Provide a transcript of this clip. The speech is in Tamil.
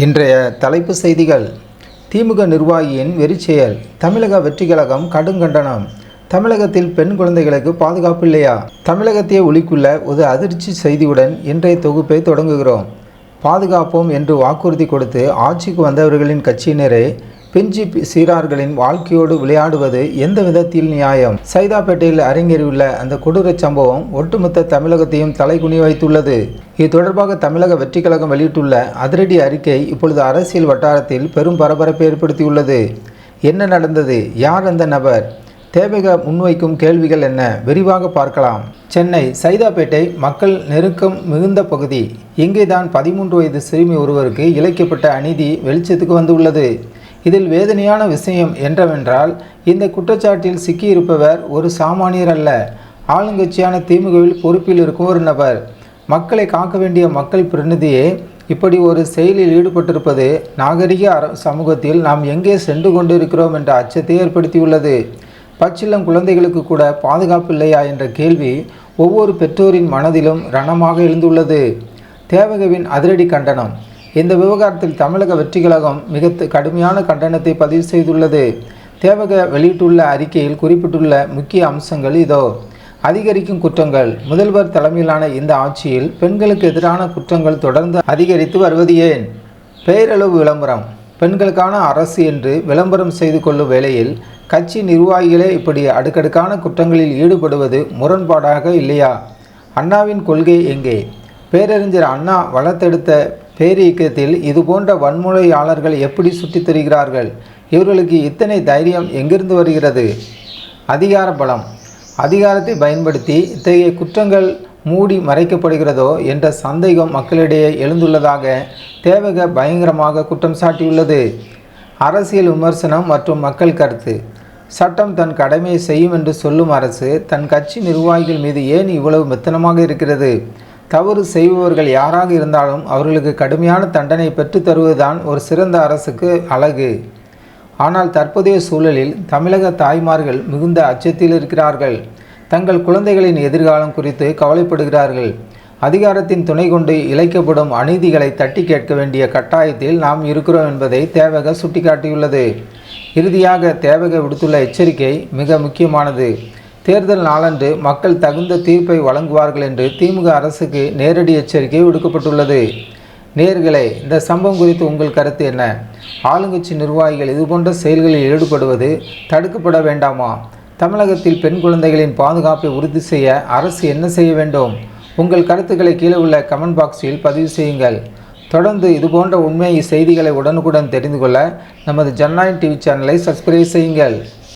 இன்றைய தலைப்பு செய்திகள். திமுக நிர்வாகியின் வெறிச்செயல். தமிழக வெற்றி கழகம் கடுங்கண்டனம். தமிழகத்தில் பெண் குழந்தைகளுக்கு பாதுகாப்பு இல்லையா? தமிழகத்தையே உலுக்கியுள்ள ஒரு அதிர்ச்சி செய்தியுடன் இன்றைய தொகுப்பை தொடங்குகிறோம். பாதுகாப்போம் என்று வாக்குறுதி கொடுத்து ஆட்சிக்கு வந்தவர்களின் கட்சியினரே பிஞ்சி சிறார்களின் வாழ்க்கையோடு விளையாடுவது எந்த விதத்தில் நியாயம்? சைதாப்பேட்டையில் அரங்கேறியுள்ள அந்த கொடூர சம்பவம் ஒட்டுமொத்த தமிழகத்தையும் தலைகுனி வைத்துள்ளது. இது தொடர்பாக தமிழக வெற்றி கழகம் வெளியிட்டுள்ள அதிரடி அறிக்கை இப்பொழுது அரசியல் வட்டாரத்தில் பெரும் பரபரப்பை ஏற்படுத்தியுள்ளது. என்ன நடந்தது? யார் அந்த நபர்? தேவக முன்வைக்கும் கேள்விகள் என்ன? விரிவாக பார்க்கலாம். சென்னை சைதாப்பேட்டை மக்கள் நெருக்கம் மிகுந்த பகுதி. இங்கேதான் 13 வயது சிறுமி ஒருவருக்கு இழைக்கப்பட்ட அநீதி வெளிச்சத்துக்கு வந்துள்ளது. இதில் வேதனையான விஷயம் என்னவென்றால், இந்த குற்றச்சாட்டில் சிக்கியிருப்பவர் ஒரு சாமானியர் அல்ல, ஆளுங்கட்சியான திமுகவில் பொறுப்பில் இருக்கும் ஒரு நபர். மக்களை காக்க வேண்டிய மக்கள் பிரதிநிதியே இப்படி ஒரு செயலில் ஈடுபட்டிருப்பது நாகரிக சமூகத்தில் நாம் எங்கே சென்று கொண்டிருக்கிறோம் என்ற அச்சத்தை ஏற்படுத்தியுள்ளது. பச்சிளம் குழந்தைகளுக்கு கூட பாதுகாப்பு இல்லையா என்ற கேள்வி ஒவ்வொரு பெற்றோரின் மனதிலும் ரணமாக எழுந்துள்ளது. தேவகவின் அதிரடி கண்டனம். இந்த விவகாரத்தில் தமிழக வெற்றி கழகம் மிக கடுமையான கண்டனத்தை பதிவு செய்துள்ளது. தேவக வெளியிட்டுள்ள அறிக்கையில் குறிப்பிட்டுள்ள முக்கிய அம்சங்கள் இதோ. அதிகரிக்கும் குற்றங்கள். முதல்வர் தலைமையிலான இந்த ஆட்சியில் பெண்களுக்கு எதிரான குற்றங்கள் தொடர்ந்து அதிகரித்து வருவது ஏன்? பெயரளவு விளம்பரம். பெண்களுக்கான அரசு என்று விளம்பரம் செய்து கொள்ளும் வேளையில் கட்சி நிர்வாகிகளே இப்படி அடுக்கடுக்கான குற்றங்களில் ஈடுபடுவது முரண்பாடாக இல்லையா? அண்ணாவின் கொள்கை எங்கே? பேரறிஞர் அண்ணா வளர்த்தெடுத்த பேரியக்கத்தில் இதுபோன்ற வன்முறையாளர்கள் எப்படி சுற்றித் தருகிறார்கள்? இவர்களுக்கு இத்தனை தைரியம் எங்கிருந்து வருகிறது? அதிகார பலம். அதிகாரத்தை பயன்படுத்தி இத்தகைய குற்றங்கள் மூடி மறைக்கப்படுகிறதோ என்ற சந்தேகம் மக்களிடையே எழுந்துள்ளதாக தேவக பயங்கரமாக குற்றம் சாட்டியுள்ளது. அரசியல் விமர்சனம் மற்றும் மக்கள் கருத்து. சட்டம் தன் கடமையை செய்யும் என்று சொல்லும் அரசு தன் கட்சி நிர்வாகிகள் மீது ஏன் இவ்வளவு மெத்தனமாக இருக்கிறது? தவறு செய்பவர்கள் யாராக இருந்தாலும் அவர்களுக்கு கடுமையான தண்டனை பெற்றுத் தருவதுதான் ஒரு சிறந்த அரசுக்கு அழகு. ஆனால் தற்போதைய சூழலில் தமிழக தாய்மார்கள் மிகுந்த அச்சத்தில் இருக்கிறார்கள். தங்கள் குழந்தைகளின் எதிர்காலம் குறித்து கவலைப்படுகிறார்கள். அதிகாரத்தின் துணை கொண்டு இழைக்கப்படும் அநீதிகளை தட்டி கேட்க வேண்டிய கட்டாயத்தில் நாம் இருக்கிறோம் என்பதை தேவக சுட்டிக்காட்டியுள்ளது. இறுதியாக தேவக விடுத்துள்ள எச்சரிக்கை மிக முக்கியமானது. தேர்தல் நாளன்று மக்கள் தகுந்த தீர்ப்பை வழங்குவார்கள் என்று திமுக அரசுக்கு நேரடி எச்சரிக்கை விடுக்கப்பட்டுள்ளது. நேயர்களே, இந்த சம்பவம் குறித்து உங்கள் கருத்து என்ன? ஆளுங்கட்சி நிர்வாகிகள் இதுபோன்ற செயல்களில் ஈடுபடுவது தடுக்கப்பட வேண்டாமா? தமிழகத்தில் பெண் குழந்தைகளின் பாதுகாப்பை உறுதி செய்ய அரசு என்ன செய்ய வேண்டும்? உங்கள் கருத்துக்களை கீழே உள்ள கமெண்ட் பாக்ஸில் பதிவு செய்யுங்கள். தொடர்ந்து இதுபோன்ற உண்மை செய்திகளை உடனுக்குடன் தெரிந்து கொள்ள நமது ஜனநாயகம் டிவி சேனலை சப்ஸ்கிரைப் செய்யுங்கள்.